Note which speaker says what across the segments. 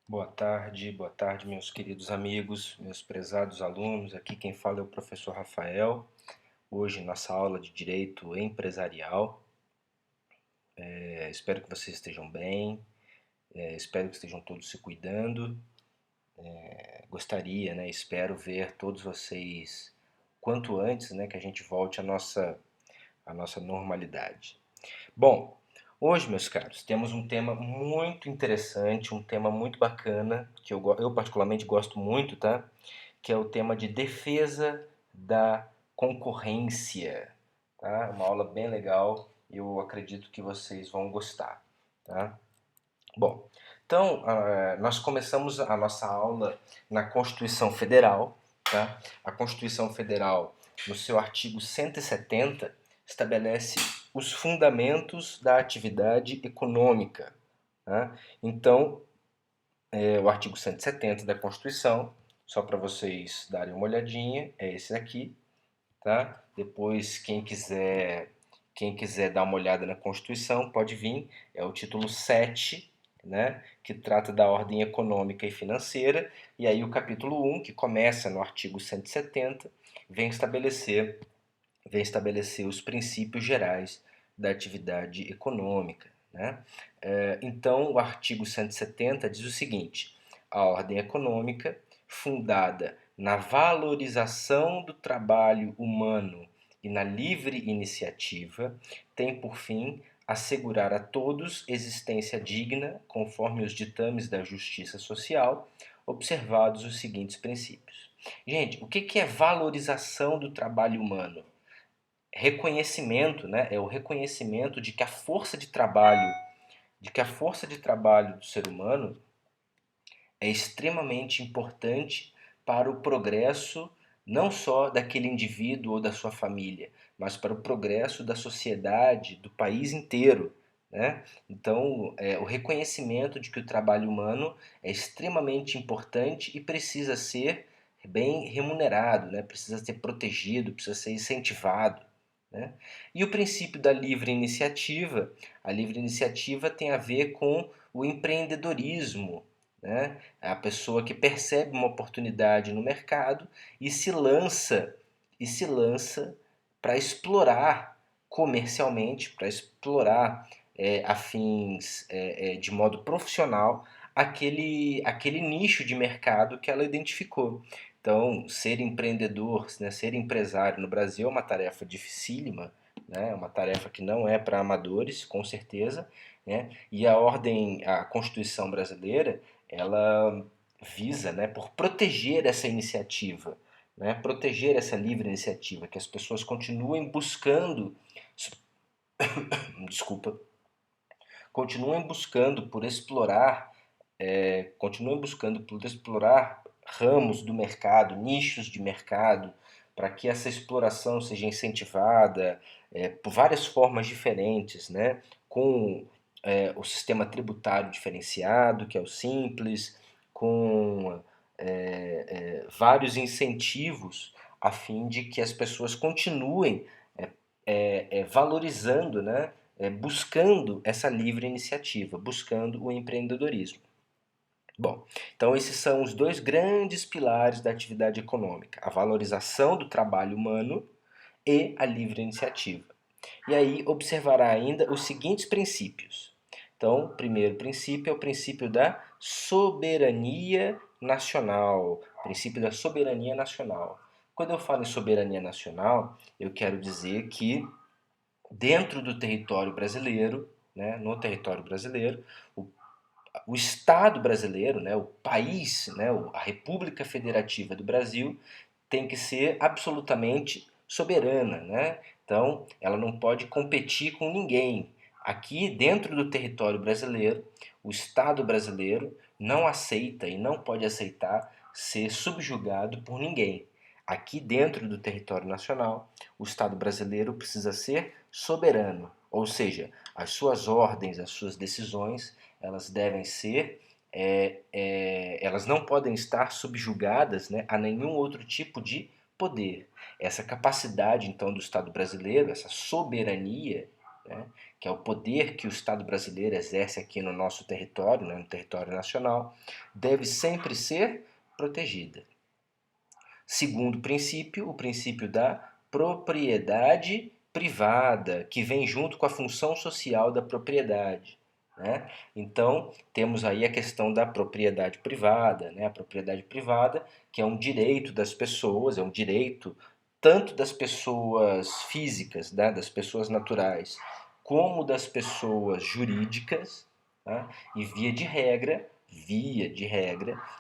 Speaker 1: Boa tarde, meus queridos amigos, meus prezados alunos. Aqui quem fala é o professor Rafael. Hoje, nossa aula de Direito Empresarial. Espero que vocês estejam bem, espero que estejam todos se cuidando. Gostaria, né, espero ver todos vocês quanto antes, né, que a gente volte à nossa normalidade. Bom, hoje, meus caros, temos um tema muito interessante, um tema muito bacana, que eu particularmente gosto muito, tá? Que é o tema de defesa da concorrência, tá? Uma aula bem legal, eu acredito que vocês vão gostar, tá? Bom, então nós começamos a nossa aula na Constituição Federal, tá? A Constituição Federal, no seu artigo 170, estabelece os fundamentos da atividade econômica, tá? Então, o artigo 170 da Constituição, só para vocês darem uma olhadinha, é esse aqui, tá? Depois, quem quiser dar uma olhada na Constituição, pode vir, é o título 7, né, que trata da ordem econômica e financeira, e aí o capítulo 1, que começa no artigo 170, vem estabelecer, vem estabelecer os princípios gerais da atividade econômica, né? Então, o artigo 170 diz o seguinte: a ordem econômica, fundada na valorização do trabalho humano e na livre iniciativa, tem por fim assegurar a todos existência digna, conforme os ditames da justiça social, observados os seguintes princípios. Gente, o que é valorização do trabalho humano? Reconhecimento, né? É o reconhecimento de que a força de trabalho do ser humano é extremamente importante para o progresso não só daquele indivíduo ou da sua família, mas para o progresso da sociedade, do país inteiro, né? Então, o reconhecimento de que o trabalho humano é extremamente importante e precisa ser bem remunerado, né? Precisa ser protegido, precisa ser incentivado, né? E o princípio da livre iniciativa, a livre iniciativa tem a ver com o empreendedorismo, né? É a pessoa que percebe uma oportunidade no mercado e se lança para explorar comercialmente, para explorar a fins de modo profissional aquele nicho de mercado que ela identificou. Então, ser empreendedor, né, ser empresário no Brasil é uma tarefa dificílima, né, é uma tarefa que não é para amadores, com certeza, né, e a Constituição brasileira, ela visa, né, por proteger essa iniciativa, né, proteger essa livre iniciativa, que as pessoas continuem buscando, desculpa, continuem buscando por explorar, continuem buscando por explorar ramos do mercado, nichos de mercado, para que essa exploração seja incentivada por várias formas diferentes, né, com o sistema tributário diferenciado, que é o simples, com vários incentivos a fim de que as pessoas continuem valorizando, né, buscando essa livre iniciativa, buscando o empreendedorismo. Bom, então esses são os dois grandes pilares da atividade econômica: a valorização do trabalho humano e a livre iniciativa. E aí observará ainda os seguintes princípios. Então, o primeiro princípio é o princípio da soberania nacional. Princípio da soberania nacional. Quando eu falo em soberania nacional, eu quero dizer que dentro do território brasileiro, né, no território brasileiro, o Estado brasileiro, né, o país, né, a República Federativa do Brasil, tem que ser absolutamente soberana, né? Então, ela não pode competir com ninguém. Aqui, dentro do território brasileiro, o Estado brasileiro não aceita e não pode aceitar ser subjugado por ninguém. Aqui, dentro do território nacional, o Estado brasileiro precisa ser soberano, ou seja, as suas ordens, as suas decisões, elas devem ser elas não podem estar subjugadas, né, a nenhum outro tipo de poder. Essa capacidade, então, do Estado brasileiro, essa soberania, né, que é o poder que o Estado brasileiro exerce aqui no nosso território, né, no território nacional, deve sempre ser protegida. Segundo princípio, o princípio da propriedade privada, que vem junto com a função social da propriedade, né? Então, temos aí a questão da propriedade privada, né? A propriedade privada, que é um direito das pessoas, é um direito tanto das pessoas físicas, né? Das pessoas naturais, como das pessoas jurídicas, tá? E via de regra,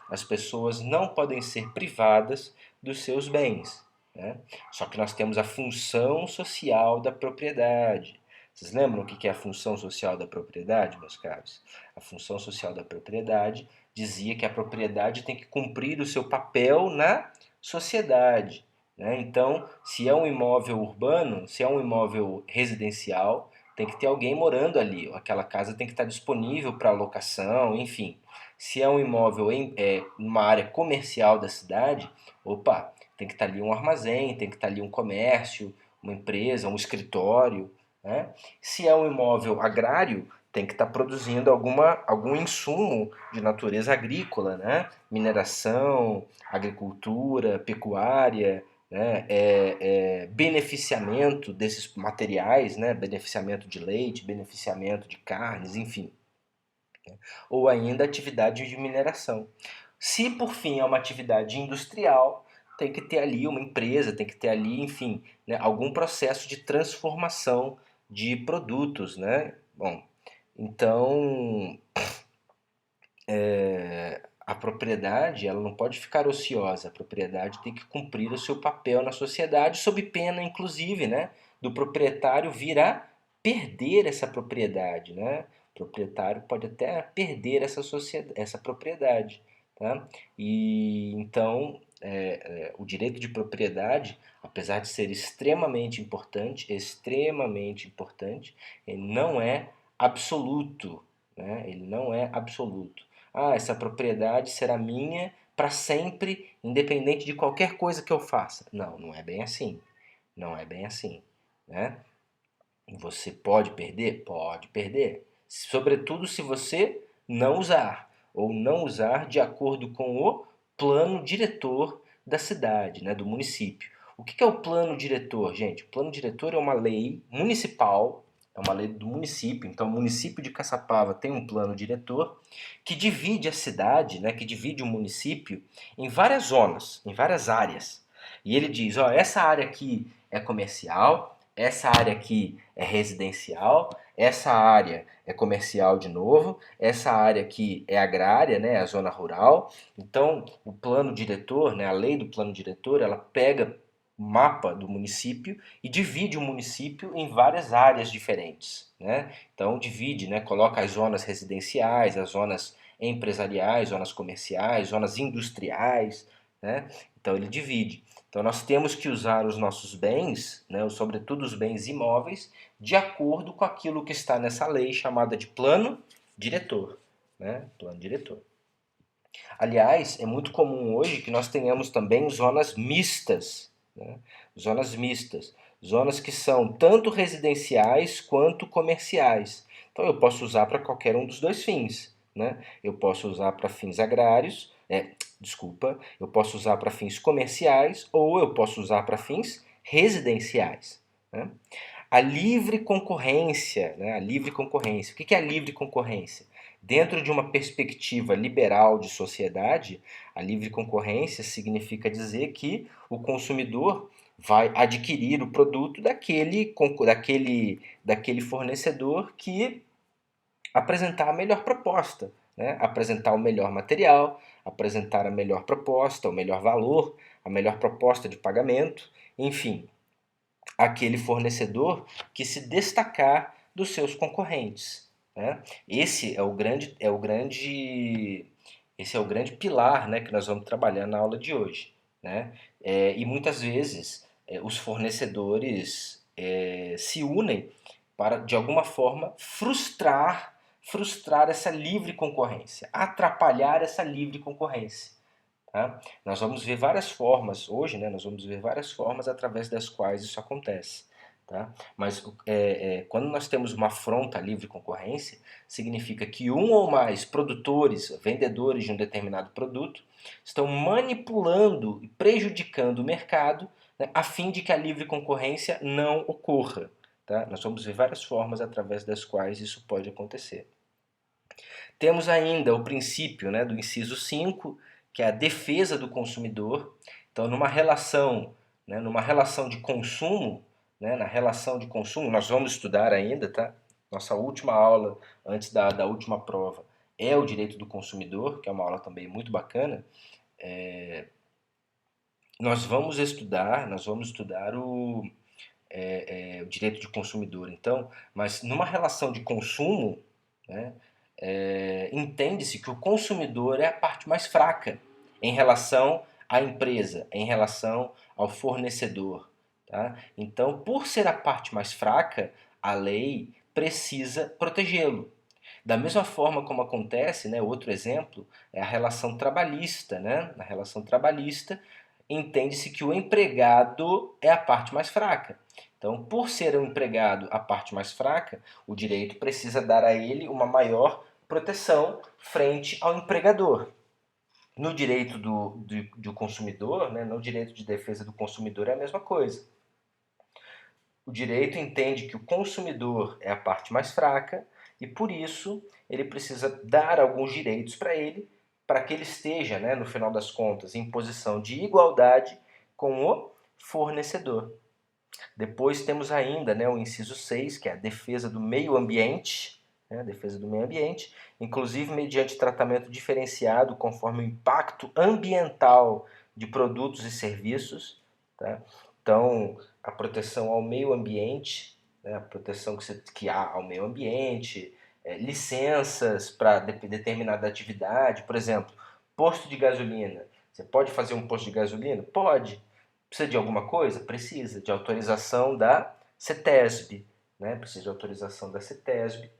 Speaker 1: as pessoas não podem ser privadas dos seus bens, né? Só que nós temos a função social da propriedade. Vocês lembram o que é a função social da propriedade, meus caros? A função social da propriedade dizia que a propriedade tem que cumprir o seu papel na sociedade, né? Então, se é um imóvel urbano, se é um imóvel residencial, tem que ter alguém morando ali. Aquela casa tem que estar disponível para locação, enfim. Se é um imóvel em uma área comercial da cidade, opa, tem que estar ali um armazém, tem que estar ali um comércio, uma empresa, um escritório, né? Se é um imóvel agrário, tem que estar produzindo algum insumo de natureza agrícola, né? Mineração, agricultura, pecuária, né? Beneficiamento desses materiais, né? Beneficiamento de leite, beneficiamento de carnes, enfim. Ou ainda atividade de mineração. Se por fim é uma atividade industrial, tem que ter ali uma empresa, tem que ter ali, enfim, né, algum processo de transformação de produtos, né? Bom, então a propriedade ela não pode ficar ociosa, a propriedade tem que cumprir o seu papel na sociedade, sob pena, inclusive, né, do proprietário vir a perder essa propriedade, né? O proprietário pode até perder essa propriedade, tá? E então o direito de propriedade, apesar de ser extremamente importante, ele não é absoluto, né? Ele não é absoluto. Ah, essa propriedade será minha para sempre, independente de qualquer coisa que eu faça. Não, não é bem assim. Não é bem assim, né? Você pode perder? Pode perder. Sobretudo se você não usar, ou não usar de acordo com o plano diretor da cidade, né, do município. O que é o plano diretor, gente? O plano diretor é uma lei municipal, é uma lei do município. Então, o município de Caçapava tem um plano diretor que divide a cidade, né, que divide o município em várias zonas, em várias áreas. E ele diz, ó, essa área aqui é comercial, essa área aqui é residencial, essa área é comercial de novo, essa área aqui é agrária, né, a zona rural. Então, o plano diretor, né, a lei do plano diretor, ela pega o mapa do município e divide o município em várias áreas diferentes, né? Então, divide, né, coloca as zonas residenciais, as zonas empresariais, zonas comerciais, zonas industriais, né? Então, ele divide. Então nós temos que usar os nossos bens, né, sobretudo os bens imóveis, de acordo com aquilo que está nessa lei chamada de plano diretor, né? Plano diretor. Aliás, é muito comum hoje que nós tenhamos também zonas mistas, né? Zonas mistas, zonas que são tanto residenciais quanto comerciais. Então eu posso usar para qualquer um dos dois fins, né? Eu posso usar para fins agrários, eu posso usar para fins comerciais ou eu posso usar para fins residenciais, né? A livre concorrência, né? A livre concorrência. O que é a livre concorrência? Dentro de uma perspectiva liberal de sociedade, a livre concorrência significa dizer que o consumidor vai adquirir o produto daquele fornecedor que apresentar a melhor proposta, né? Apresentar o melhor material, apresentar a melhor proposta, o melhor valor, a melhor proposta de pagamento, enfim, aquele fornecedor que se destacar dos seus concorrentes, né? Esse é o grande pilar, né, que nós vamos trabalhar na aula de hoje, né? E muitas vezes os fornecedores se unem para, de alguma forma, frustrar essa livre concorrência, atrapalhar essa livre concorrência. Tá? Nós vamos ver várias formas, hoje, né, nós vamos ver várias formas através das quais isso acontece. tá? Mas quando nós temos uma afronta à livre concorrência, significa que um ou mais produtores, vendedores de um determinado produto, estão manipulando e prejudicando o mercado, né, a fim de que a livre concorrência não ocorra. Tá? Nós vamos ver várias formas através das quais isso pode acontecer. Temos ainda o princípio, né, do inciso 5, que é a defesa do consumidor. Então, numa relação de consumo, né, na relação de consumo, nós vamos estudar ainda, tá? Nossa última aula, antes da última prova, é o direito do consumidor, que é uma aula também muito bacana. Nós vamos estudar o direito de consumidor, então, mas numa relação de consumo, né, entende-se que o consumidor é a parte mais fraca em relação à empresa, em relação ao fornecedor. Tá? Então, por ser a parte mais fraca, a lei precisa protegê-lo. Da mesma forma como acontece, né, outro exemplo é a relação trabalhista. Né? Na relação trabalhista, entende-se que o empregado é a parte mais fraca. Então, por ser o empregado a parte mais fraca, o direito precisa dar a ele uma maior proteção frente ao empregador. No direito do consumidor, né, no direito de defesa do consumidor é a mesma coisa. O direito entende que o consumidor é a parte mais fraca e, por isso, ele precisa dar alguns direitos para que ele esteja, né, no final das contas, em posição de igualdade com o fornecedor. Depois temos ainda, né, o inciso 6, que é a defesa do meio ambiente, né, a defesa do meio ambiente, inclusive mediante tratamento diferenciado conforme o impacto ambiental de produtos e serviços. Tá? Então, a proteção ao meio ambiente, né, a proteção que há ao meio ambiente, licenças para determinada atividade, por exemplo, posto de gasolina. Você pode fazer um posto de gasolina? Pode. Precisa de alguma coisa? Precisa de autorização da CETESB, né? Precisa de autorização da CETESB,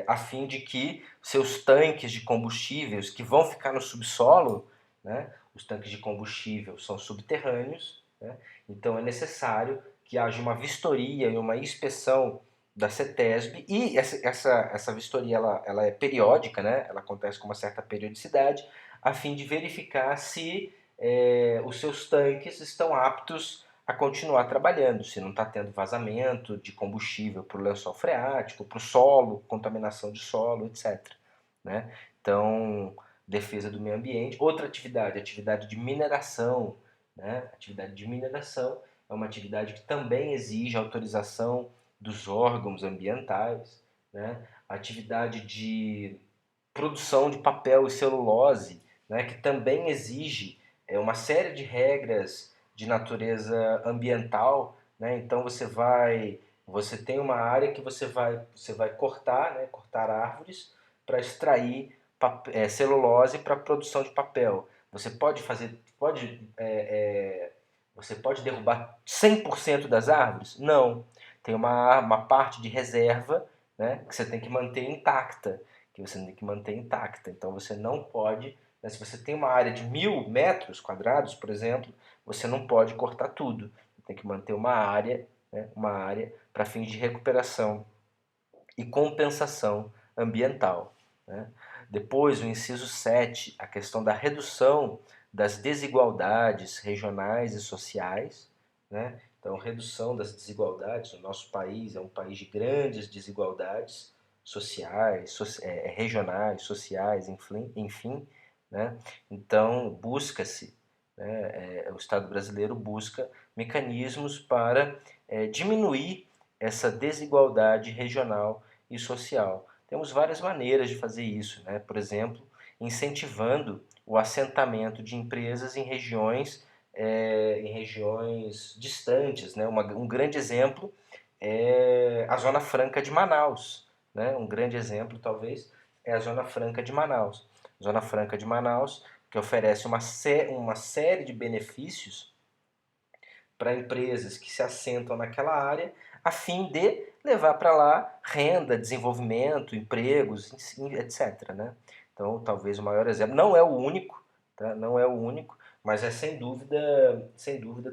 Speaker 1: a fim de que seus tanques de combustíveis que vão ficar no subsolo, né? Os tanques de combustível são subterrâneos, né? Então é necessário que haja uma vistoria e uma inspeção da CETESB, e essa vistoria ela é periódica, né? Ela acontece com uma certa periodicidade, a fim de verificar se os seus tanques estão aptos a continuar trabalhando, se não está tendo vazamento de combustível para o lençol freático, para o solo, contaminação de solo, etc. Né? Então, defesa do meio ambiente. Outra atividade, atividade de mineração. Né? Atividade de mineração é uma atividade que também exige autorização dos órgãos ambientais. Né? Atividade de produção de papel e celulose, né? Que também exige uma série de regras de natureza ambiental, né? Então você tem uma área que você vai cortar, né? Cortar árvores para extrair celulose para a produção de papel. Você pode derrubar 100% das árvores? Não. Tem uma parte de reserva, né? Que você tem que manter intacta, Então você não pode, né, se você tem uma área de 1.000 metros quadrados, por exemplo, você não pode cortar tudo. Você tem que manter uma área, né, para fins de recuperação e compensação ambiental. Né? Depois, o inciso 7, a questão da redução das desigualdades regionais e sociais. Né? Então, redução das desigualdades. O nosso país é um país de grandes desigualdades sociais, regionais, sociais, enfim. Né? Então, busca-se, né, o Estado brasileiro busca mecanismos para diminuir essa desigualdade regional e social. Temos várias maneiras de fazer isso, né? Por exemplo, incentivando o assentamento de empresas em regiões distantes. Né? Um grande exemplo é a Zona Franca de Manaus. Né? Um grande exemplo, talvez, é a Zona Franca de Manaus. Zona Franca de Manaus, que oferece uma série de benefícios para empresas que se assentam naquela área, a fim de levar para lá renda, desenvolvimento, empregos, etc. Né? Então, talvez o maior exemplo, não é o único, tá? Não é o único, mas é sem dúvida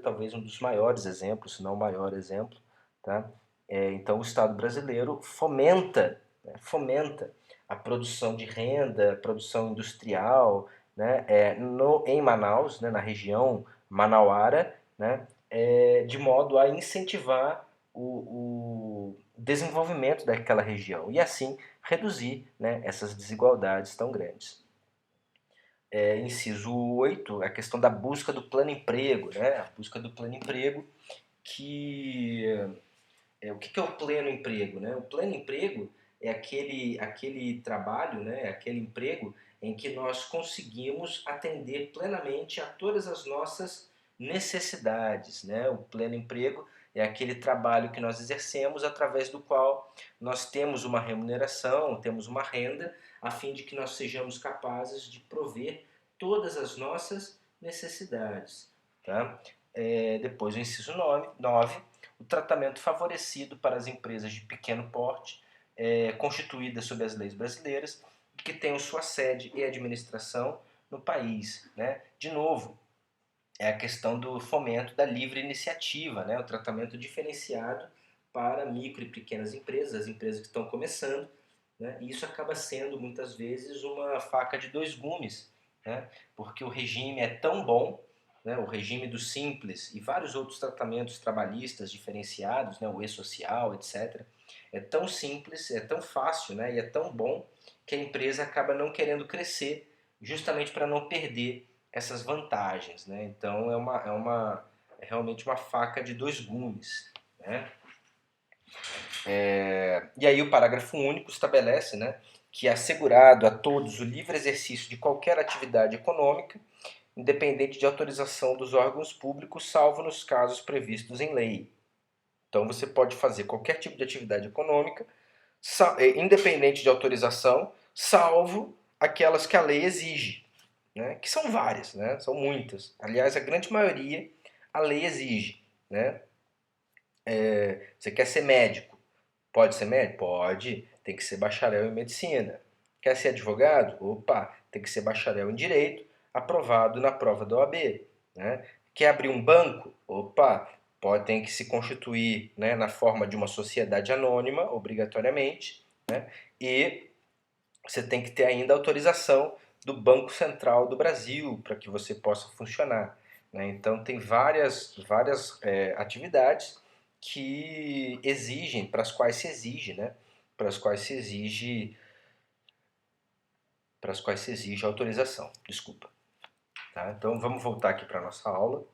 Speaker 1: talvez um dos maiores exemplos, se não o maior exemplo, tá? Então o Estado brasileiro fomenta, né, fomenta a produção de renda, a produção industrial, né, em Manaus, né, na região manauara, né, de modo a incentivar o desenvolvimento daquela região e assim reduzir, né, essas desigualdades tão grandes. Inciso 8, a questão da busca do plano emprego, né? A busca do plano emprego, que o que é o pleno emprego, né? O pleno emprego é aquele trabalho, né? Aquele emprego em que nós conseguimos atender plenamente a todas as nossas necessidades, né? O pleno emprego é aquele trabalho que nós exercemos através do qual nós temos uma remuneração, temos uma renda, a fim de que nós sejamos capazes de prover todas as nossas necessidades, tá? Depois o inciso 9, o tratamento favorecido para as empresas de pequeno porte, constituídas sob as leis brasileiras, que tenham sua sede e administração no país, né? De novo, é a questão do fomento da livre iniciativa, né? O tratamento diferenciado para micro e pequenas empresas, as empresas que estão começando, né? E isso acaba sendo muitas vezes uma faca de dois gumes, né? Porque o regime é tão bom, né? O regime do simples e vários outros tratamentos trabalhistas diferenciados, né? O e-social, etc. É tão simples, é tão fácil, né? E é tão bom que a empresa acaba não querendo crescer justamente para não perder essas vantagens, né? Então é realmente uma faca de dois gumes, né? E aí o parágrafo único estabelece, né, que é assegurado a todos o livre exercício de qualquer atividade econômica, independente de autorização dos órgãos públicos, salvo nos casos previstos em lei. Então você pode fazer qualquer tipo de atividade econômica, independente de autorização, salvo aquelas que a lei exige, né? Que são várias, né? São muitas. Aliás, a grande maioria a lei exige, né? Você quer ser médico? Pode ser médico? Pode. Tem que ser bacharel em medicina. Quer ser advogado? Opa, tem que ser bacharel em direito, aprovado na prova da OAB, né? Quer abrir um banco? Opa, tem que se constituir, né, na forma de uma sociedade anônima, obrigatoriamente, né? E você tem que ter ainda a autorização do Banco Central do Brasil para que você possa funcionar, né? Então tem várias atividades que exigem, para as quais se exige, né? Para as quais se exige autorização. Desculpa. Tá? Então vamos voltar aqui para a nossa aula.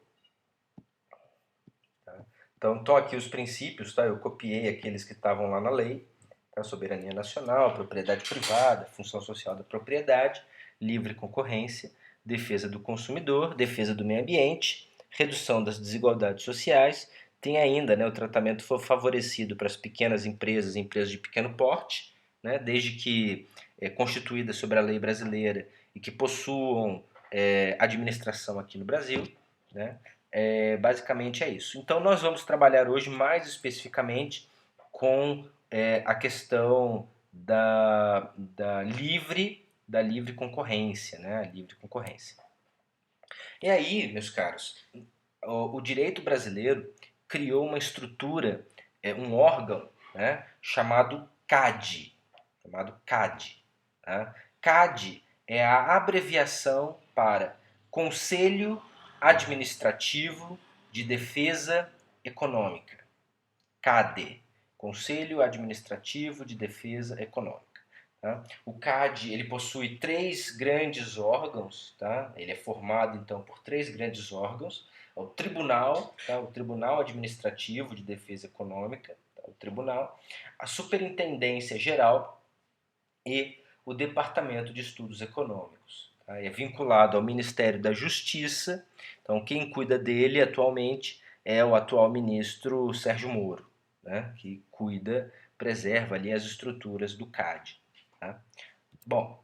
Speaker 1: Tá? Então estão aqui os princípios, tá? Eu copiei aqueles que estavam lá na lei. Tá? Soberania nacional, propriedade privada, função social da propriedade, livre concorrência, defesa do consumidor, defesa do meio ambiente, redução das desigualdades sociais. Tem ainda, né, o tratamento favorecido para as pequenas empresas, empresas de pequeno porte, né, desde que constituídas sobre a lei brasileira e que possuam administração aqui no Brasil, né? Basicamente é isso. Então nós vamos trabalhar hoje mais especificamente com a questão da livre concorrência, né? A livre concorrência. E aí, meus caros, o direito brasileiro criou uma estrutura, um órgão, né, chamado CAD, tá? CAD é a abreviação para Conselho Administrativo de Defesa Econômica. CADE, Conselho Administrativo de Defesa Econômica. Tá? O CAD ele possui três grandes órgãos, tá? Ele é formado então por três grandes órgãos: o Tribunal, tá? O Tribunal Administrativo de Defesa Econômica, tá? O Tribunal, a Superintendência Geral e o Departamento de Estudos Econômicos. Tá? É vinculado ao Ministério da Justiça, então quem cuida dele atualmente é o atual ministro Sérgio Moro, né? Que preserva ali as estruturas do CAD. Tá? Bom,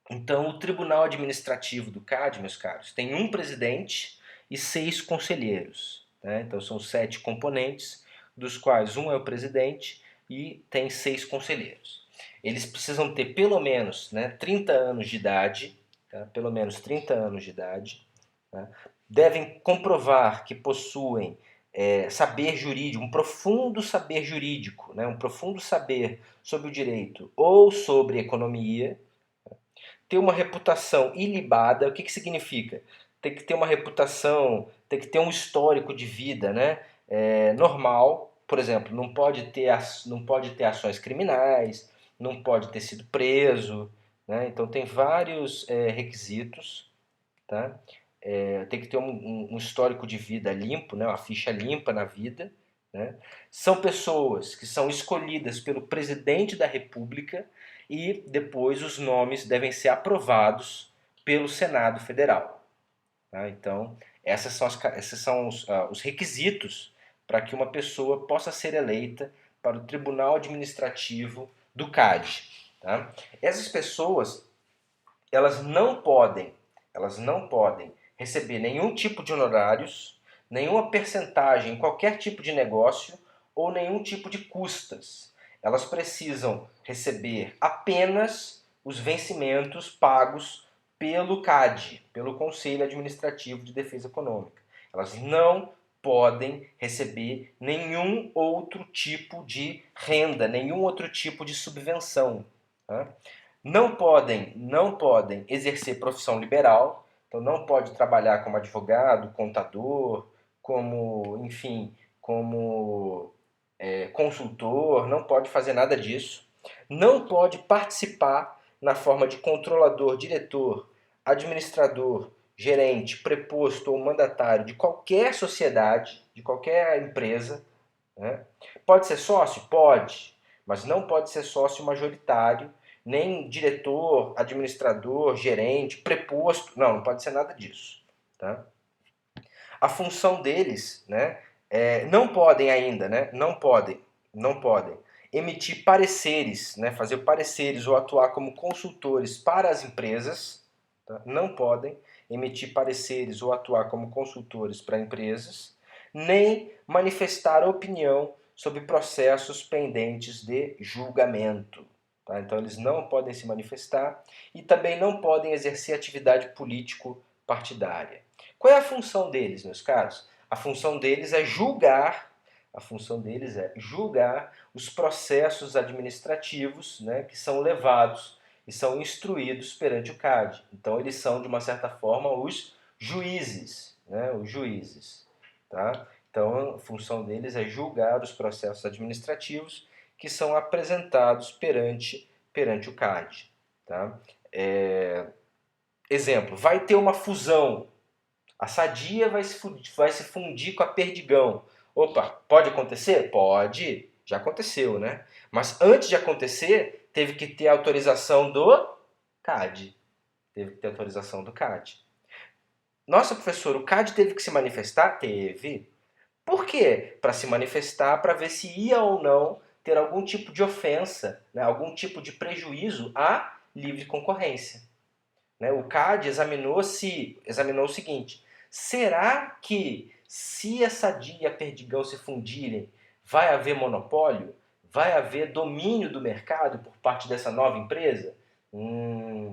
Speaker 1: então o Tribunal Administrativo do CAD, meus caros, tem um presidente e 6 conselheiros. Né? Então são 7 componentes, dos quais um é o presidente e tem 6 conselheiros. Eles precisam ter pelo menos, né, 30 anos de idade, tá? Pelo menos 30 anos de idade, né? Devem comprovar que possuem saber jurídico, um profundo saber jurídico, né? Um profundo saber sobre o direito ou sobre economia, ter uma reputação ilibada. O que que significa? Tem que ter uma reputação, tem que ter um histórico de vida, né? Normal. Por exemplo, não pode ter ações criminais, não pode ter sido preso, né? Então tem vários requisitos, tá? Tem que ter um histórico de vida limpo, né? Uma ficha limpa na vida, né? São pessoas que são escolhidas pelo presidente da República e depois os nomes devem ser aprovados pelo Senado Federal. Tá? Então, esses são os requisitos para que uma pessoa possa ser eleita para o Tribunal Administrativo do CAD. Tá? Essas pessoas, elas não podem, elas não podem receber nenhum tipo de honorários, nenhuma percentagem em qualquer tipo de negócio ou nenhum tipo de custas. Elas precisam receber apenas os vencimentos pagos pelo CAD, pelo Conselho Administrativo de Defesa Econômica. Elas não podem receber nenhum outro tipo de renda, nenhum outro tipo de subvenção. Tá? Não podem exercer profissão liberal, então não pode trabalhar como advogado, contador, como, enfim, como consultor, não pode fazer nada disso. Não pode participar na forma de controlador, diretor, administrador, gerente, preposto ou mandatário de qualquer sociedade, de qualquer empresa, né? Pode ser sócio? Pode, mas não pode ser sócio majoritário, nem diretor, administrador, gerente, preposto. Não, não pode ser nada disso. Tá? A função deles, né, não podem ainda, né, não podem emitir pareceres, né, fazer pareceres ou atuar como consultores para as empresas. Tá? Não podem emitir pareceres ou atuar como consultores para empresas, nem manifestar opinião sobre processos pendentes de julgamento. Tá? Então eles não podem se manifestar e também não podem exercer atividade político-partidária. Qual é a função deles, meus caros? A função deles é julgar os processos administrativos, né, que são levados e são instruídos perante o CAD. Então eles são, de uma certa forma, os juízes, né, os juízes, tá? Então a função deles é julgar os processos administrativos que são apresentados perante o CAD, tá? Exemplo, vai ter uma fusão. A Sadia vai se fundir com a Perdigão. Opa, pode acontecer? Pode, já aconteceu, né? Mas antes de acontecer, teve que ter autorização do CAD. Teve que ter autorização do CAD. Nossa, professor, o CAD teve que se manifestar? Teve. Por quê? Para se manifestar, para ver se ia ou não ter algum tipo de ofensa, né? Algum tipo de prejuízo à livre concorrência. Né? O CAD examinou o seguinte: será que se a Sadia e a Perdigão se fundirem, vai haver monopólio? Vai haver domínio do mercado por parte dessa nova empresa?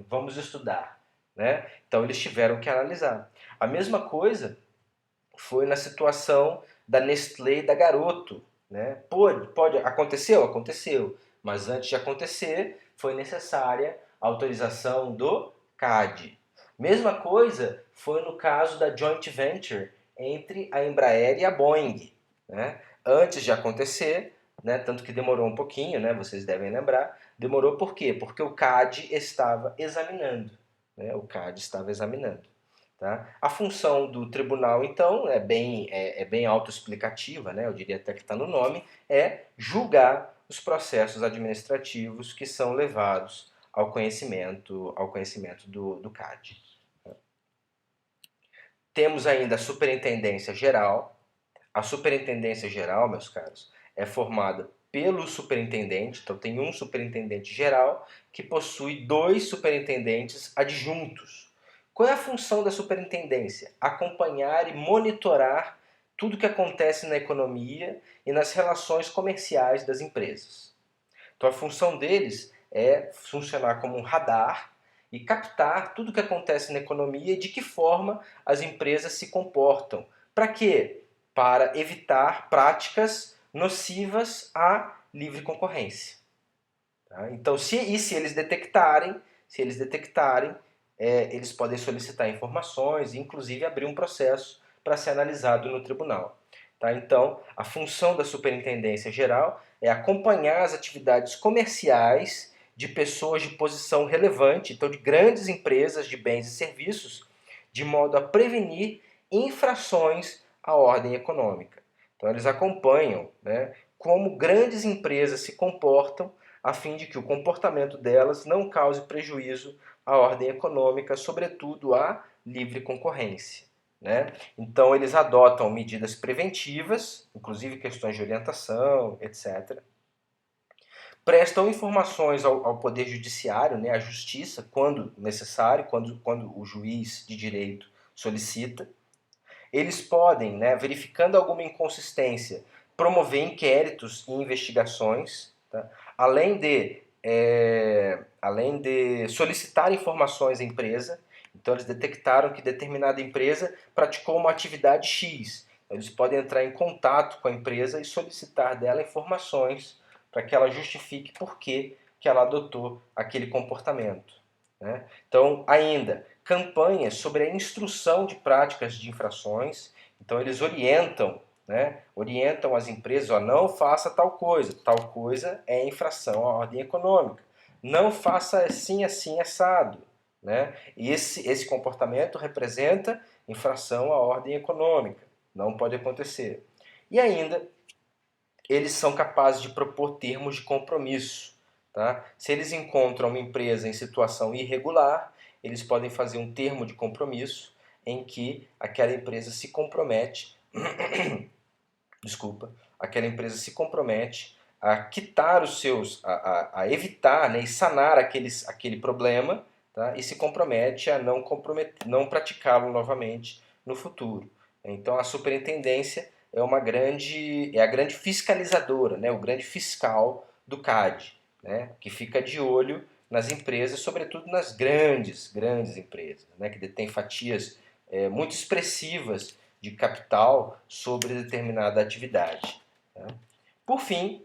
Speaker 1: Vamos estudar. Né? Então eles tiveram que analisar. A mesma coisa foi na situação da Nestlé e da Garoto. Né? Aconteceu? Aconteceu. Mas antes de acontecer, foi necessária a autorização do CAD. Mesma coisa foi no caso da joint venture entre a Embraer e a Boeing. Né? Antes de acontecer, né, tanto que demorou um pouquinho, né, vocês devem lembrar, demorou por quê? Porque o CAD estava examinando. Né? O CAD estava examinando. Tá? A função do tribunal, então, é bem autoexplicativa, né? Eu diria até que está no nome, é julgar os processos administrativos que são levados ao conhecimento do CAD. Temos ainda a superintendência geral. A superintendência geral, meus caros, é formada pelo superintendente, então tem um superintendente geral que possui 2 superintendentes adjuntos. Qual é a função da superintendência? Acompanhar e monitorar tudo o que acontece na economia e nas relações comerciais das empresas. Então a função deles é funcionar como um radar e captar tudo o que acontece na economia e de que forma as empresas se comportam. Para quê? Para evitar práticas nocivas à livre concorrência. Tá? Então, se eles detectarem, eles podem solicitar informações e, inclusive, abrir um processo para ser analisado no tribunal. Tá? Então, a função da Superintendência Geral é acompanhar as atividades comerciais de pessoas de posição relevante, então de grandes empresas de bens e serviços, de modo a prevenir infrações à ordem econômica. Então, eles acompanham, né, como grandes empresas se comportam a fim de que o comportamento delas não cause prejuízo à ordem econômica, sobretudo à livre concorrência. Né? Então, eles adotam medidas preventivas, inclusive questões de orientação, etc. Prestam informações ao Poder Judiciário, né, à Justiça, quando necessário, quando o juiz de direito solicita. Eles podem, né, verificando alguma inconsistência, promover inquéritos e investigações, tá? Além de solicitar informações à empresa. Então, eles detectaram que determinada empresa praticou uma atividade X. Então, eles podem entrar em contato com a empresa e solicitar dela informações para que ela justifique por que ela adotou aquele comportamento. Né? Então, ainda, campanhas sobre a instrução de práticas de infrações. Então, eles orientam, né? Orientam as empresas, ó, não faça tal coisa é infração à ordem econômica. Não faça assim, assim, assado. Né? E esse comportamento representa infração à ordem econômica. Não pode acontecer. E ainda, eles são capazes de propor termos de compromisso. Tá? Se eles encontram uma empresa em situação irregular, eles podem fazer um termo de compromisso em que aquela empresa se compromete, desculpa, aquela empresa se compromete a quitar os seus, a evitar, né, e sanar aquele problema, tá? E se compromete a não praticá-lo novamente no futuro. Então a superintendência é a grande fiscalizadora, né, o grande fiscal do CAD, né, que fica de olho nas empresas, sobretudo nas grandes empresas, né, que detêm fatias muito expressivas de capital sobre determinada atividade. Tá? Por fim,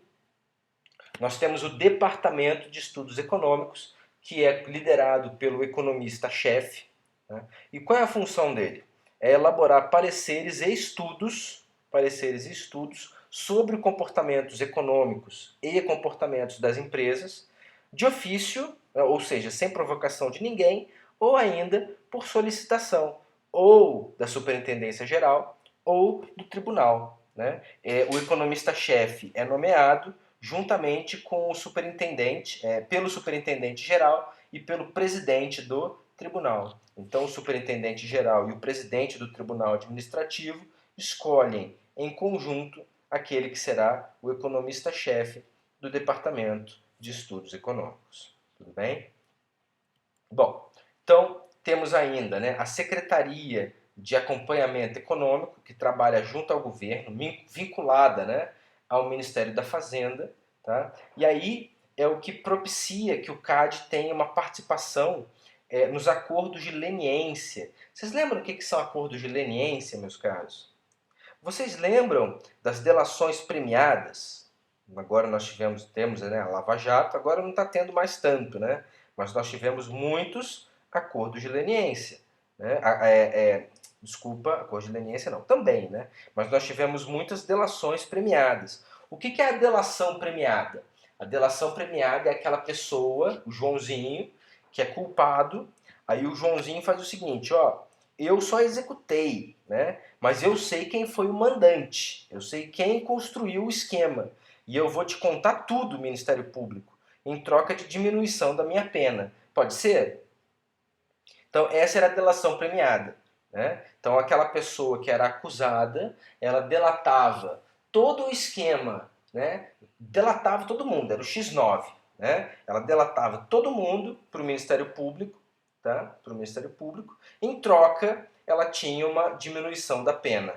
Speaker 1: nós temos o Departamento de Estudos Econômicos, que é liderado pelo economista-chefe. Tá? E qual é a função dele? É elaborar pareceres e estudos sobre comportamentos econômicos e comportamentos das empresas, de ofício, ou seja, sem provocação de ninguém, ou ainda por solicitação, ou da Superintendência Geral, ou do Tribunal. Né? O economista-chefe é nomeado juntamente com o superintendente, pelo superintendente geral e pelo presidente do tribunal. Então, o superintendente geral e o presidente do tribunal administrativo escolhem em conjunto aquele que será o economista-chefe do Departamento de Estudos Econômicos. Tudo bem? Bom, então temos ainda, né, a Secretaria de Acompanhamento Econômico, que trabalha junto ao governo, vinculada, né, ao Ministério da Fazenda. Tá? E aí é o que propicia que o CAD tenha uma participação nos acordos de leniência. Vocês lembram o que são acordos de leniência, meus caros? Vocês lembram das delações premiadas? Agora temos, né, a Lava Jato, agora não está tendo mais tanto, né? Mas nós tivemos muitos acordos de leniência. Né? Desculpa, acordo de leniência não, também, né? Mas nós tivemos muitas delações premiadas. O que é a delação premiada? A delação premiada é aquela pessoa, o Joãozinho, que é culpado, aí o Joãozinho faz o seguinte, ó, eu só executei, né? Mas eu sei quem foi o mandante, eu sei quem construiu o esquema. E eu vou te contar tudo, Ministério Público, em troca de diminuição da minha pena. Pode ser? Então, essa era a delação premiada. Né? Então, aquela pessoa que era acusada, ela delatava todo o esquema, né? Delatava todo mundo, era o X9. Né? Ela delatava todo mundo para o Ministério Público, tá? Para o Ministério Público. Em troca, ela tinha uma diminuição da pena.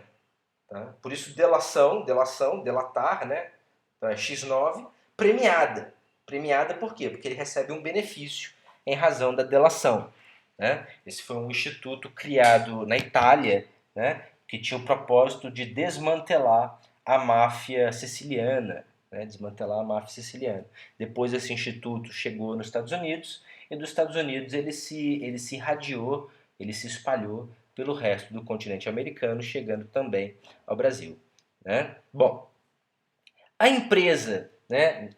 Speaker 1: Tá? Por isso, delatar, né? Então, é X9, premiada. Premiada por quê? Porque ele recebe um benefício em razão da delação. Né? Esse foi um instituto criado na Itália, né, que tinha o propósito de desmantelar a máfia siciliana. Né, desmantelar a máfia siciliana. Depois esse instituto chegou nos Estados Unidos e dos Estados Unidos ele se irradiou, ele se espalhou pelo resto do continente americano, chegando também ao Brasil. Né? Bom, a empresa, né,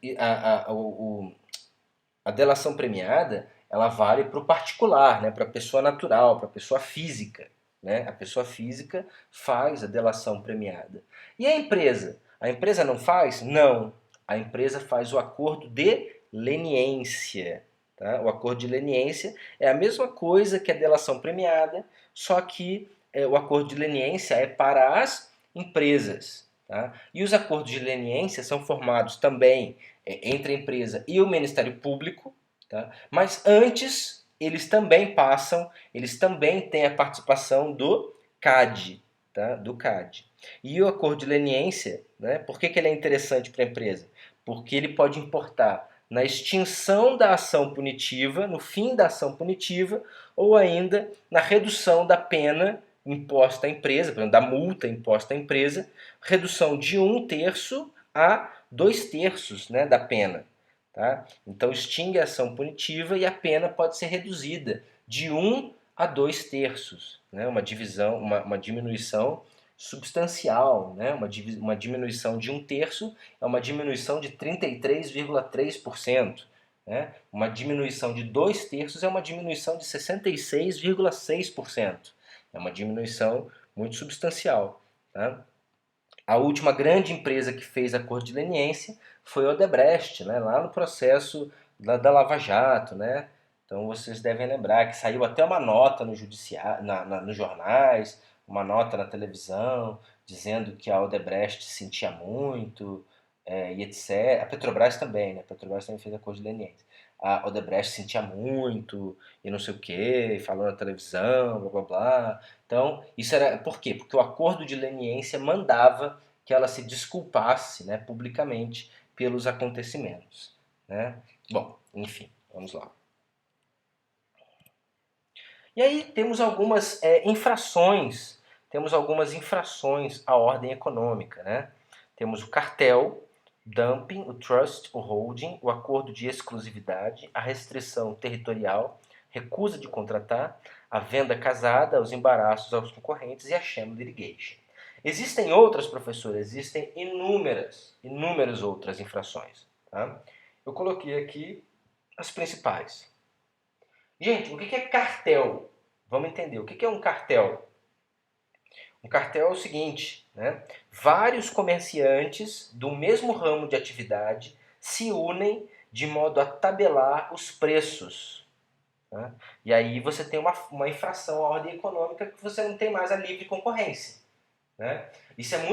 Speaker 1: a delação premiada, ela vale para o particular, né, para a pessoa natural, para a pessoa física. Né? A pessoa física faz a delação premiada. E a empresa? A empresa não faz? Não. A empresa faz o acordo de leniência. Tá? O acordo de leniência é a mesma coisa que a delação premiada, só que o acordo de leniência é para as empresas. Tá? E os acordos de leniência são formados também entre a empresa e o Ministério Público, tá? Mas antes eles também têm a participação do CAD, tá? Do CAD. E o acordo de leniência, né? Por que ele é interessante para a empresa? Porque ele pode importar na extinção da ação punitiva, no fim da ação punitiva, ou ainda na redução da pena imposta à empresa, por exemplo, da multa imposta à empresa, redução de 1/3 a 2/3, né, da pena. Tá? Então extingue a ação punitiva e a pena pode ser reduzida de 1 a 2/3. Né? Uma divisão, uma diminuição substancial. Né? Uma diminuição de 1/3 é uma diminuição de 33,3%. Né? Uma diminuição de 2/3 é uma diminuição de 66,6%. É uma diminuição muito substancial. Tá? A última grande empresa que fez acordo de leniência foi a Odebrecht, né, lá no processo da Lava Jato. Né? Então vocês devem lembrar que saiu até uma nota no judiciário, nos jornais, uma nota na televisão, dizendo que a Odebrecht sentia muito, e etc. A Petrobras também, né? A Petrobras também fez acordo de leniência. A Odebrecht sentia muito, e não sei o que, falou na televisão, blá blá blá. Então, isso era por quê? Porque o acordo de leniência mandava que ela se desculpasse, né, publicamente pelos acontecimentos. Né? Bom, enfim, vamos lá. E aí temos algumas infrações à ordem econômica. Né? Temos o cartel, dumping, o trust, o holding, o acordo de exclusividade, a restrição territorial, recusa de contratar, a venda casada, os embaraços aos concorrentes e a sham litigation. Existem outras, professor, existem inúmeras outras infrações. Tá? Eu coloquei aqui as principais. Gente, o que é cartel? Vamos entender. O que é um cartel? Um cartel é o seguinte, né? Vários comerciantes do mesmo ramo de atividade se unem de modo a tabelar os preços. Né? E aí você tem uma infração à ordem econômica que você não tem mais a livre concorrência. Né? Isso era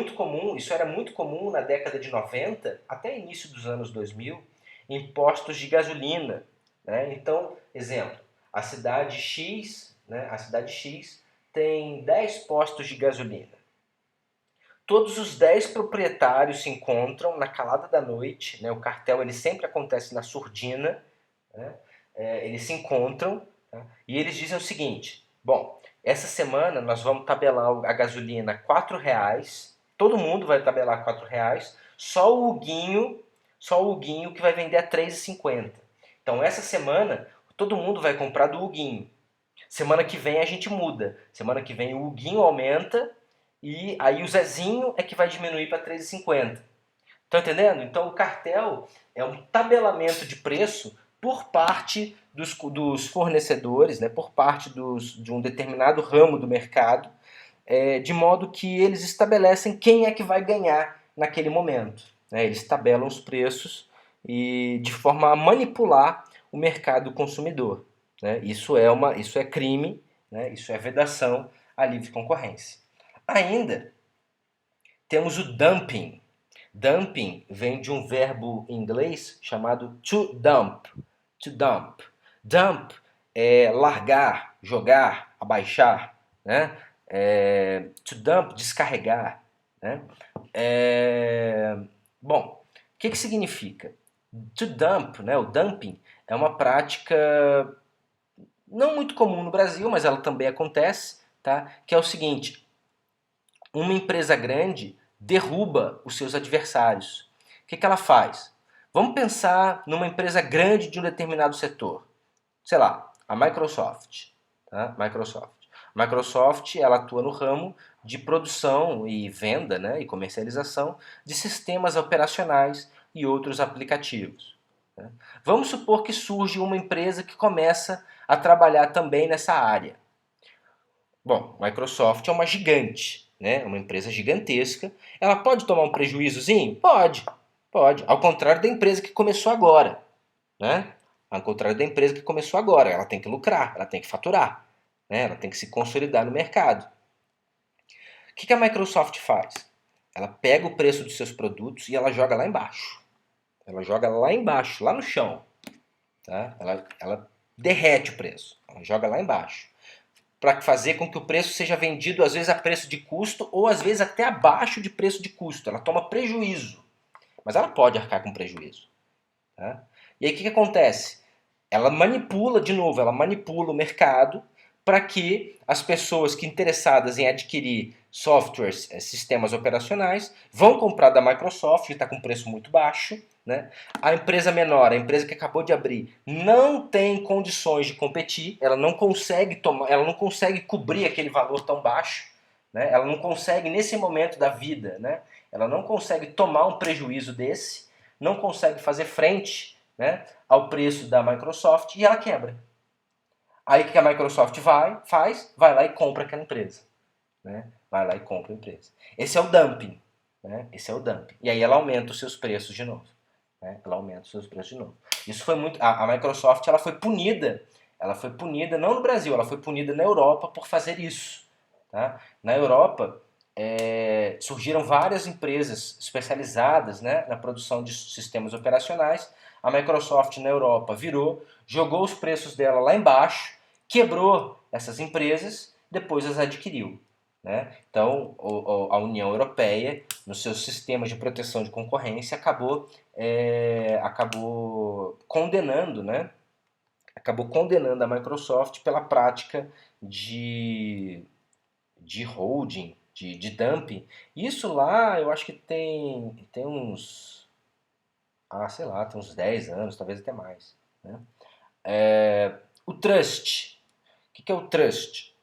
Speaker 1: muito comum na década de 90, até início dos anos 2000, em postos de gasolina. Né? Então, exemplo, a cidade X tem 10 postos de gasolina. Todos os 10 proprietários se encontram na calada da noite, né? O cartel ele sempre acontece na surdina, né? Eles se encontram, tá? E eles dizem o seguinte: bom, essa semana nós vamos tabelar a gasolina R$4, todo mundo vai tabelar R$4, só o Huguinho que vai vender a R$3,50. Então essa semana todo mundo vai comprar do Huguinho. Semana que vem a gente muda. Semana que vem o Huguinho aumenta e aí o Zezinho é que vai diminuir para R$3,50. Estão entendendo? Então o cartel é um tabelamento de preço por parte dos fornecedores, né, por parte de um determinado ramo do mercado, de modo que eles estabelecem quem é que vai ganhar naquele momento. Né? Eles tabelam os preços e de forma a manipular o mercado consumidor. Né? Isso é crime, né? Isso é vedação à livre concorrência. Ainda temos o dumping. Dumping vem de um verbo em inglês chamado to dump. To dump. Dump é largar, jogar, abaixar. Né? To dump, descarregar. Né? Bom, o que significa? To dump, né, o dumping, é uma prática não muito comum no Brasil, mas ela também acontece, tá? Que é o seguinte: uma empresa grande derruba os seus adversários. O que ela faz? Vamos pensar numa empresa grande de um determinado setor. Sei lá, a Microsoft. Tá? Microsoft, ela atua no ramo de produção e venda, né, e comercialização de sistemas operacionais e outros aplicativos. Né? Vamos supor que surge uma empresa que começa a trabalhar também nessa área. Bom, Microsoft é uma gigante, né? Uma empresa gigantesca. Ela pode tomar um prejuízozinho? Pode, pode. Ao contrário da empresa que começou agora, né? Ao contrário da empresa que começou agora, ela tem que lucrar, ela tem que faturar, né? Ela tem que se consolidar no mercado. O que a Microsoft faz? Ela pega o preço dos seus produtos e ela joga lá embaixo. Ela joga lá embaixo, lá no chão. Tá? Ela derrete o preço, ela joga lá embaixo, para fazer com que o preço seja vendido às vezes a preço de custo ou às vezes até abaixo de preço de custo. Ela toma prejuízo, mas ela pode arcar com prejuízo. Tá? E aí o que acontece? Ela manipula, de novo, ela manipula o mercado para que as pessoas que interessadas em adquirir softwares, sistemas operacionais, vão comprar da Microsoft, que está com preço muito baixo. Né? A empresa menor, a empresa que acabou de abrir, não tem condições de competir, ela não consegue cobrir aquele valor tão baixo, né? Ela não consegue, nesse momento da vida, né? Ela não consegue tomar um prejuízo desse, não consegue fazer frente, né, ao preço da Microsoft e ela quebra. Aí o que a Microsoft vai lá e compra aquela empresa. Né? Vai lá e compra a empresa. Esse é o dumping. Né? Esse é o dumping. E aí ela aumenta os seus preços de novo. Né? Ela aumenta os seus preços de novo. Isso foi muito. A Microsoft ela foi punida. Ela foi punida não no Brasil, ela foi punida na Europa por fazer isso. Tá? Na Europa surgiram várias empresas especializadas, né, na produção de sistemas operacionais. A Microsoft na Europa virou, jogou os preços dela lá embaixo, quebrou essas empresas, depois as adquiriu. Né? Então, a União Europeia, nos seus sistemas de proteção de concorrência, acabou condenando, né? Acabou condenando a Microsoft pela prática de holding, de dumping. Isso lá, eu acho que tem uns, sei lá, tem uns 10 anos, talvez até mais. Né? O trust. O que é o trust?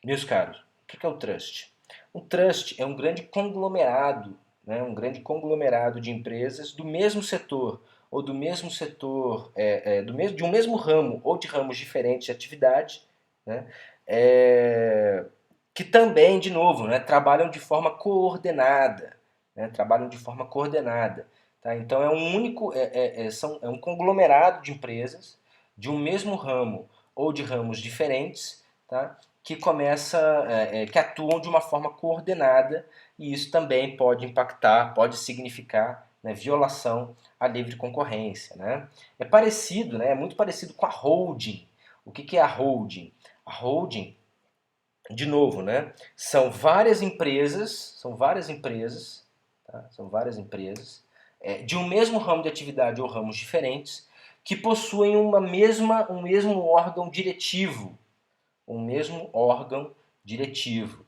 Speaker 1: Meus caros, o que é o trust? O trust é um grande conglomerado, né, um grande conglomerado de empresas do mesmo setor, ou do mesmo setor, de um mesmo ramo, ou de ramos diferentes de atividade, né, que também, de novo, né, trabalham de forma coordenada. Né, trabalham de forma coordenada. Tá? Então é um único, é um conglomerado de empresas de um mesmo ramo ou de ramos diferentes, tá? Que atuam de uma forma coordenada, e isso também pode impactar, pode significar, né, violação à livre concorrência. Né? É parecido, né, é muito parecido com a holding. O que é a holding? A holding, de novo, né, são várias empresas, tá? São várias empresas de um mesmo ramo de atividade ou ramos diferentes que possuem um mesmo órgão diretivo, um mesmo órgão diretivo.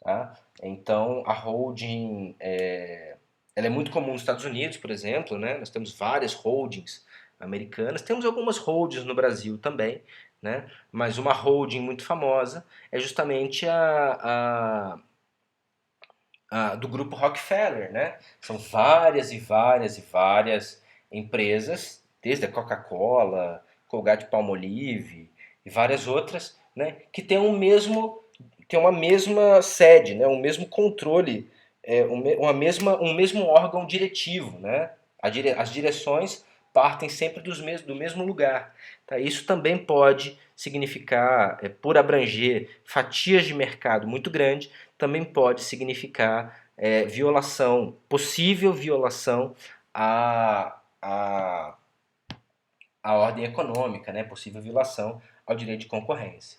Speaker 1: Tá? Então, a holding ela é muito comum nos Estados Unidos, por exemplo. Né? Nós temos várias holdings americanas, temos algumas holdings no Brasil também, né? Mas uma holding muito famosa é justamente a do grupo Rockefeller. Né? São várias e várias e várias empresas, desde a Coca-Cola, Colgate-Palmolive e várias outras, né, que têm uma mesma sede, né, um mesmo controle, um mesmo órgão diretivo. Né? As direções partem sempre do mesmo lugar. Tá? Isso também pode significar, por abranger fatias de mercado muito grande, também pode significar possível violação à ordem econômica, né? Possível violação ao direito de concorrência.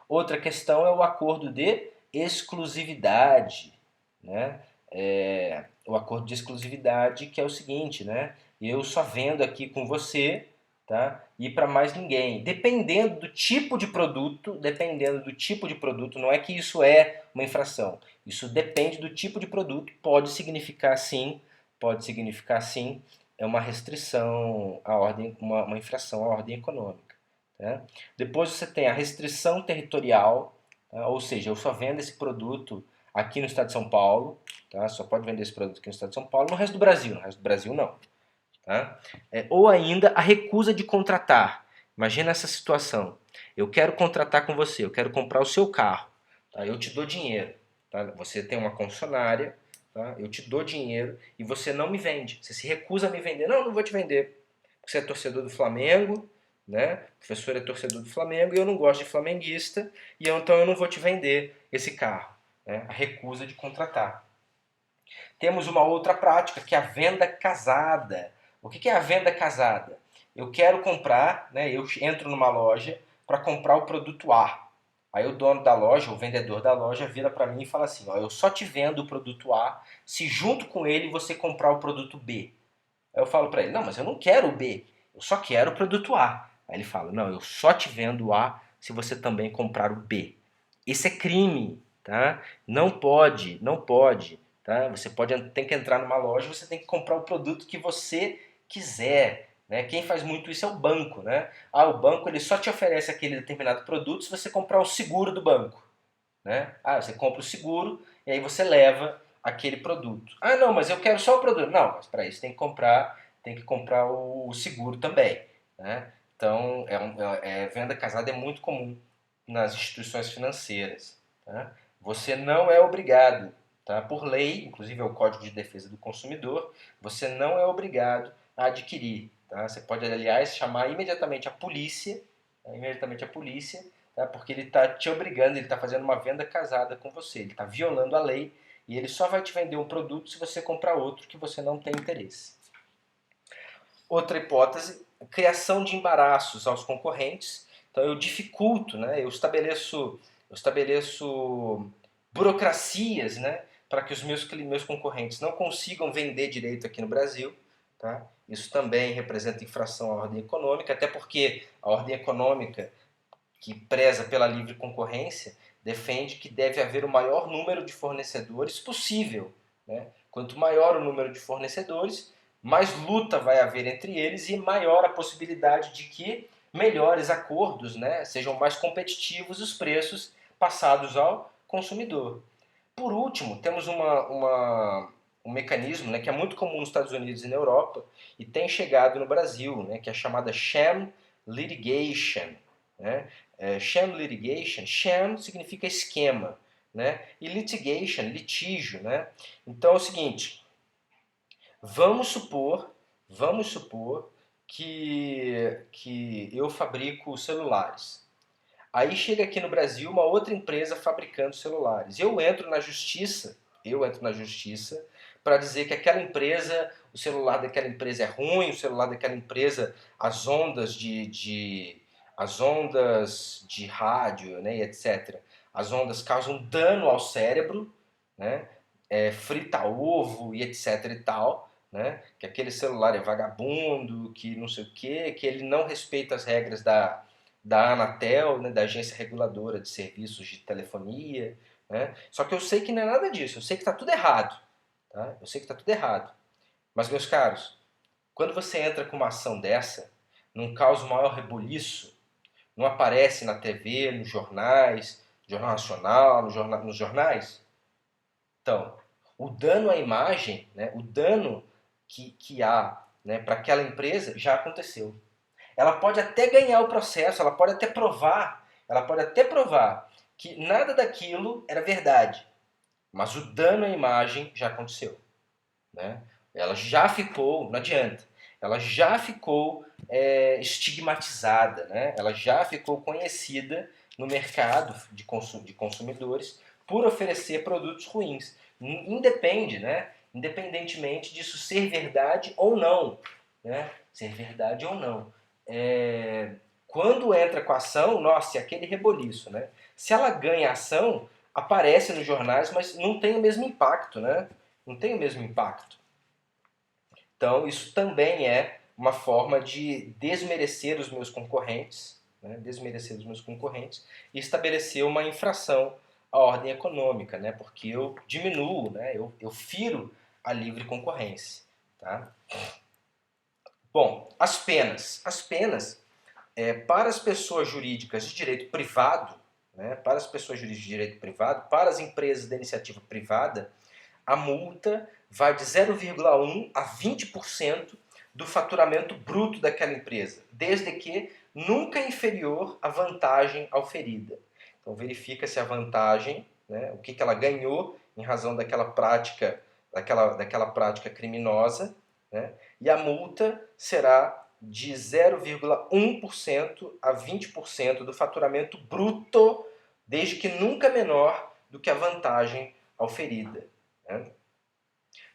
Speaker 1: Outra questão é o acordo de exclusividade. Né? O acordo de exclusividade, que é o seguinte: né? Eu só vendo aqui com você, tá? ir para mais ninguém. Dependendo do tipo de produto, não é que isso é uma infração. Isso depende do tipo de produto, pode significar sim, é uma restrição à ordem, uma infração à ordem econômica. Né? Depois você tem a restrição territorial, tá? Ou seja, eu só vendo esse produto aqui no estado de São Paulo, tá? Só pode vender esse produto aqui no estado de São Paulo, no resto do Brasil não. Tá? Ou ainda a recusa de contratar. Imagina essa situação. Eu quero contratar com você, eu quero comprar o seu carro. Tá? Eu te dou dinheiro. Tá? Você tem uma concessionária, tá? Eu te dou dinheiro e você não me vende. Você se recusa a me vender. Não, não vou te vender. Você é torcedor do Flamengo, né? O professor é torcedor do Flamengo e eu não gosto de flamenguista, e então eu não vou te vender esse carro. Né? A recusa de contratar. Temos uma outra prática, que é a venda casada. O que é a venda casada? Eu quero comprar, né, eu entro numa loja para comprar o produto A. Aí o dono da loja, o vendedor da loja, vira para mim e fala assim, ó, eu só te vendo o produto A se junto com ele você comprar o produto B. Aí eu falo para ele, não, mas eu não quero o B, eu só quero o produto A. Aí ele fala, não, eu só te vendo o A se você também comprar o B. Isso é crime, tá? Não pode, não pode, tá? Você tem que entrar numa loja, você tem que comprar o produto que você quiser, né? Quem faz muito isso é o banco, né? Ah, o banco ele só te oferece aquele determinado produto se você comprar o seguro do banco, né? Ah, você compra o seguro e aí você leva aquele produto. Ah, não, mas eu quero só o produto. Não, mas para isso tem que comprar o seguro também, né? Então, venda casada é muito comum nas instituições financeiras. Tá? Você não é obrigado, tá? Por lei, inclusive é o Código de Defesa do Consumidor, você não é obrigado a adquirir. Tá? Você pode, aliás, chamar imediatamente a polícia, tá? Porque ele está te obrigando, ele está fazendo uma venda casada com você, ele está violando a lei e ele só vai te vender um produto se você comprar outro que você não tem interesse. Outra hipótese, criação de embaraços aos concorrentes. Então eu dificulto, né? eu estabeleço burocracias, né? Para que os meus concorrentes não consigam vender direito aqui no Brasil. Tá? Isso também representa infração à ordem econômica, até porque a ordem econômica, que preza pela livre concorrência, defende que deve haver o maior número de fornecedores possível. Né? Quanto maior o número de fornecedores, mais luta vai haver entre eles e maior a possibilidade de que melhores acordos, né, sejam mais competitivos os preços passados ao consumidor. Por último, temos um mecanismo, né, que é muito comum nos Estados Unidos e na Europa e tem chegado no Brasil, né, que é a chamada sham litigation. Né? Sham litigation, sham significa esquema, né? E litigation, litígio, né? Então é o seguinte, vamos supor que eu fabrico celulares. Aí chega aqui no Brasil uma outra empresa fabricando celulares. Eu entro na justiça para dizer que o celular daquela empresa é ruim, o celular daquela empresa, as ondas de rádio, né, e etc. As ondas causam dano ao cérebro, né, frita ovo e etc e tal, né, que aquele celular é vagabundo, que não sei o quê, que ele não respeita as regras da Anatel, né, da Agência Reguladora de Serviços de Telefonia. Né? Só que eu sei que não é nada disso, eu sei que está tudo errado. Tá? Eu sei que está tudo errado. Mas, meus caros, quando você entra com uma ação dessa, não causa o maior rebuliço, não aparece na TV, nos jornais, Jornal Nacional, nos jornais? Então, o dano à imagem, né, o dano que há, né, para aquela empresa já aconteceu. Ela pode até ganhar o processo, ela pode até provar que nada daquilo era verdade, mas o dano à imagem já aconteceu. Né? Ela já ficou, não adianta, ela já ficou estigmatizada, né? Ela já ficou conhecida no mercado de consumidores por oferecer produtos ruins. Né? Independentemente disso ser verdade ou não. Né? Ser verdade ou não. Quando entra com a ação, nossa, é aquele reboliço. Né? Se ela ganha a ação, aparece nos jornais, mas não tem o mesmo impacto. Né? Não tem o mesmo impacto. Então, isso também é uma forma de desmerecer os meus concorrentes, né, desmerecer os meus concorrentes e estabelecer uma infração à ordem econômica, né, porque eu diminuo, né, eu firo a livre concorrência. Tá? Bom, as penas. As penas, para as pessoas jurídicas de direito privado, né, para as pessoas jurídicas de direito privado, para as empresas da iniciativa privada, a multa vai de 0,1 a 20% do faturamento bruto daquela empresa, desde que nunca inferior à vantagem auferida. Então verifica se a vantagem, né, o que ela ganhou em razão daquela prática, daquela prática criminosa, né, e a multa será de 0,1% a 20% do faturamento bruto, desde que nunca menor do que a vantagem auferida. Né?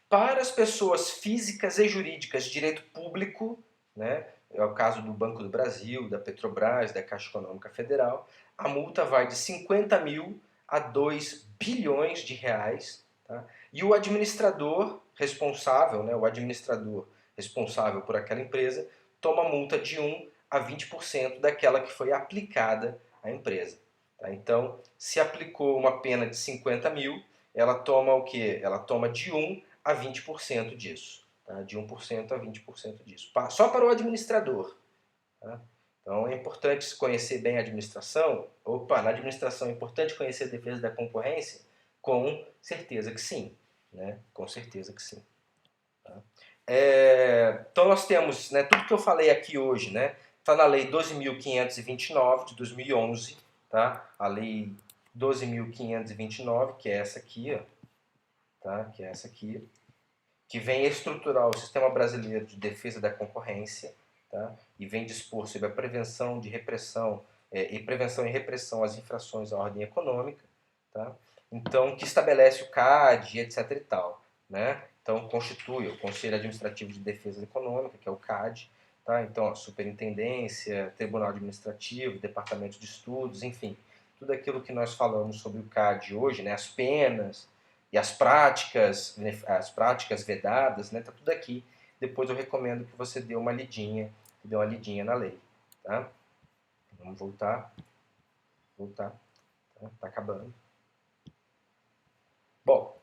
Speaker 1: Para as pessoas físicas e jurídicas de direito público, né, é o caso do Banco do Brasil, da Petrobras, da Caixa Econômica Federal, a multa vai de 50 mil a 2 bilhões de reais. Tá? E o administrador responsável, né, o administrador responsável por aquela empresa, toma multa de 1 a 20% daquela que foi aplicada à empresa. Tá? Então, se aplicou uma pena de 50 mil, ela toma o quê? Ela toma de 1 a 20% disso. Tá? De 1% a 20% disso. Só para o administrador. Tá? Então é importante conhecer bem a administração. Opa, na administração é importante conhecer a defesa da concorrência? Com certeza que sim. Né? Com certeza que sim. Tá? Então nós temos, né, tudo que eu falei aqui hoje, né, está na Lei 12.529 de 2011, tá? A Lei 12.529, que é essa aqui, ó, tá? Que é essa aqui, que vem estruturar o sistema brasileiro de defesa da concorrência, tá? E vem dispor sobre a prevenção de repressão e prevenção e repressão às infrações à ordem econômica, tá? Então, que estabelece o CAD, etc. e tal, né? Então, constitui o Conselho Administrativo de Defesa Econômica, que é o CAD, tá? Então, a Superintendência, Tribunal Administrativo, Departamento de Estudos, enfim, tudo aquilo que nós falamos sobre o CAD hoje, né? As penas, e as práticas vedadas, né? Tá tudo aqui. Depois eu recomendo que você dê uma lidinha na lei, tá? Vamos voltar, tá acabando. Bom,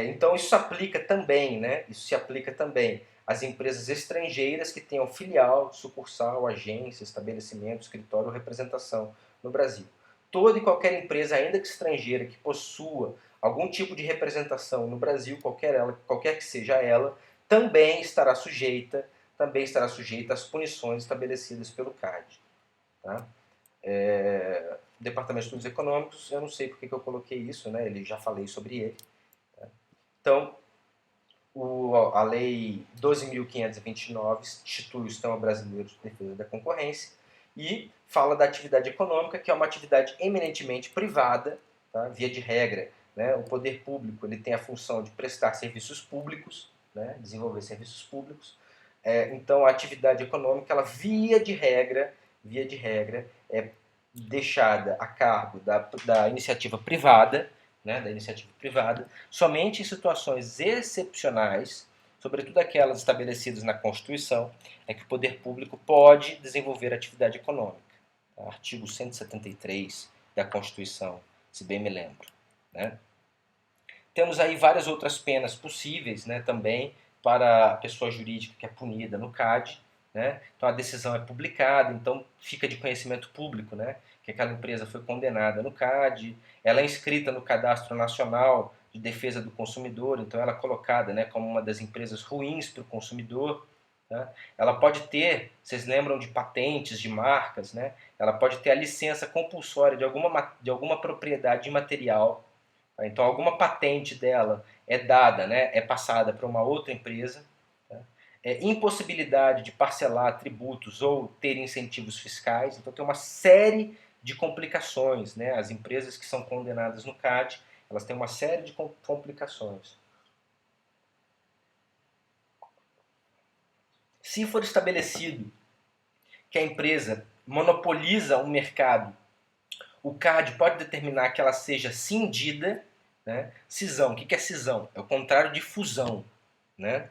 Speaker 1: então isso se aplica também, né? Isso se aplica também às empresas estrangeiras que tenham filial, sucursal, agência, estabelecimento, escritório ou representação no Brasil. Toda e qualquer empresa, ainda que estrangeira, que possua algum tipo de representação no Brasil, qualquer que seja ela, também estará sujeita às punições estabelecidas pelo CAD. Tá? Departamento de Estudos Econômicos, eu não sei porque que eu coloquei isso, né? Ele já falei sobre ele. Tá? Então, a Lei 12.529 institui o Sistema Brasileiro de Defesa da Concorrência e fala da atividade econômica, que é uma atividade eminentemente privada, tá? Via de regra. Né? O poder público ele tem a função de prestar serviços públicos, né? Desenvolver serviços públicos. Então, a atividade econômica, ela via de regra, é deixada a cargo da iniciativa privada, né, da iniciativa privada, somente em situações excepcionais, sobretudo aquelas estabelecidas na Constituição, é que o poder público pode desenvolver atividade econômica. Tá? Artigo 173 da Constituição, se bem me lembro. Né? Temos aí várias outras penas possíveis, né, também para a pessoa jurídica que é punida no CAD. Né? Então a decisão é publicada, então fica de conhecimento público, né, que aquela empresa foi condenada no CAD, ela é inscrita no Cadastro Nacional de Defesa do Consumidor, então ela é colocada, né, como uma das empresas ruins para o consumidor. Né? Ela pode ter, vocês lembram de patentes, de marcas, né? Ela pode ter a licença compulsória de alguma propriedade imaterial. Tá? Então alguma patente dela é dada, né, é passada para uma outra empresa. Impossibilidade de parcelar tributos ou ter incentivos fiscais. Então tem uma série de complicações. Né? As empresas que são condenadas no CAD, elas têm uma série de complicações. Se for estabelecido que a empresa monopoliza um mercado, o CAD pode determinar que ela seja cindida. Né? Cisão, o que é cisão? É o contrário de fusão. Né?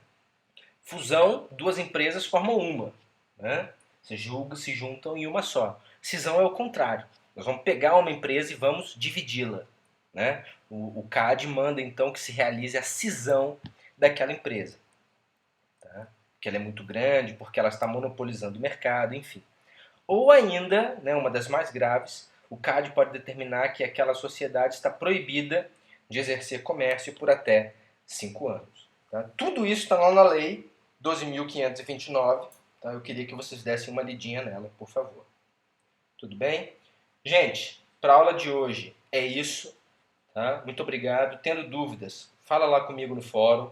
Speaker 1: Fusão, duas empresas formam uma, né? Se juntam em uma só. Cisão é o contrário. Nós vamos pegar uma empresa e vamos dividi-la, né? O CAD manda então que se realize a cisão daquela empresa, tá? Porque ela é muito grande, porque ela está monopolizando o mercado, enfim. Ou ainda, né, uma das mais graves, o CAD pode determinar que aquela sociedade está proibida de exercer comércio por até 5 anos. Tá? Tudo isso está lá na lei 12.529. Tá? Eu queria que vocês dessem uma lidinha nela, por favor. Tudo bem? Gente, para a aula de hoje é isso. Tá? Muito obrigado. Tendo dúvidas, fala lá comigo no fórum.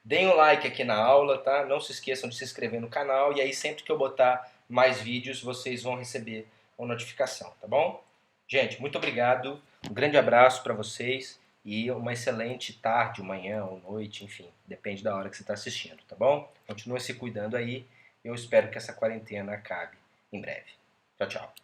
Speaker 1: Deem um like aqui na aula, tá? Não se esqueçam de se inscrever no canal e aí sempre que eu botar mais vídeos vocês vão receber uma notificação, tá bom? Gente, muito obrigado. Um grande abraço para vocês e uma excelente tarde, manhã ou noite, enfim, depende da hora que você está assistindo, tá bom? Continue se cuidando aí. Eu espero que essa quarentena acabe em breve. Tchau, tchau.